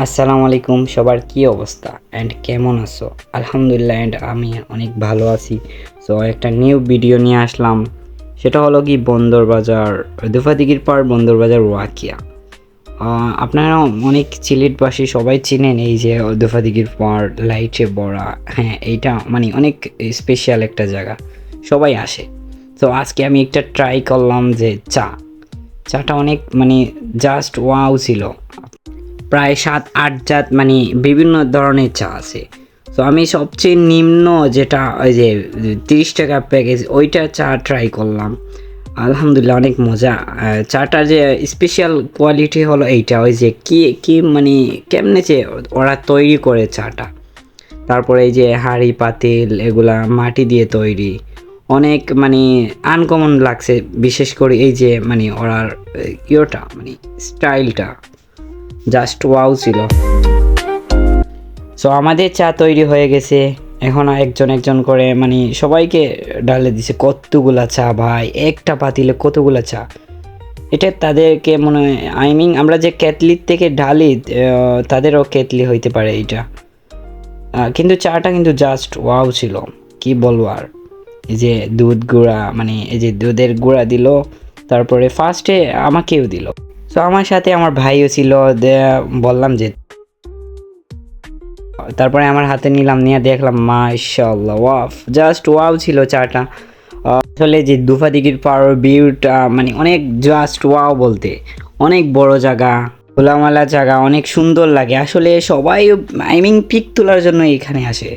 আসসালামু আলাইকুম, সবার কি অবস্থা অ্যান্ড কেমন আছো? আলহামদুলিল্লাহ অ্যান্ড আমি অনেক ভালো আছি। সো একটা নিউ ভিডিও নিয়ে আসলাম, সেটা হলো কি বন্দরবাজার, দুফাদিগির পার বন্দরবাজার ওয়াকিয়া। আপনারা অনেক সিলেটবাসী সবাই চিনেন এই যে দুফাদিগির পার লাইটে ভরা। হ্যাঁ, এইটা মানে অনেক স্পেশাল একটা জায়গা, সবাই আসে। তো আজকে আমি একটা ট্রাই করলাম যে চাটা অনেক মানে জাস্ট ওয়াও ছিল। প্রায় ৭-৮ জাত মানে বিভিন্ন ধরনের চা আছে। তো আমি সবচেয়ে নিম্ন যেটা ওই যে ৩০ টাকা প্যাকেজ ওইটা চা ট্রাই করলাম। আলহামদুলিল্লাহ অনেক মজা। চাটার যে স্পেশাল কোয়ালিটি হলো এইটা, ওই যে কি মানে কেমনে যে ওরা তৈরি করে চাটা। তারপরে এই যে হাঁড়ি পাতিল এগুলা মাটি দিয়ে তৈরি, অনেক মানে আনকমন লাগছে। বিশেষ করে এই যে মানে ওরার ইয়েটা মানে স্টাইলটা জাস্ট ওয়াও ছিল। সো আমাদের চা তৈরি হয়ে গেছে। এখন একজন একজন করে মানে সবাইকে ঢালে দিছে কতগুলা চা ভাই, একটা পাতিলে কতগুলা চা। এটা তাদেরকে মনে হয় আমরা যে কেতলির থেকে ঢালি তাদেরও কেতলি হইতে পারে এইটা। কিন্তু চাটা কিন্তু জাস্ট ওয়াও ছিল, কি বলবো আর। এই যে দুধ গুঁড়া মানে এই যে দুধের গুঁড়া দিল, তারপরে ফার্স্টে আমাকেও দিল। সো আমার সাথে আমার ভাইও ছিল, বললাম যে, তারপরে আমার হাতে নিলাম, নিয়ে দেখলাম মাশাআল্লাহ ওয়াও, জাস্ট ওয়াও ছিল চাটা। আসলে যে দুফাদিগির পার ভিউটা মানে অনেক জাস্ট ওয়াও বলতে, অনেক বড় জায়গা, খোলামেলা জায়গা, অনেক সুন্দর লাগে। আসলে সবাই পিক তোলার জন্য এখানে আসে।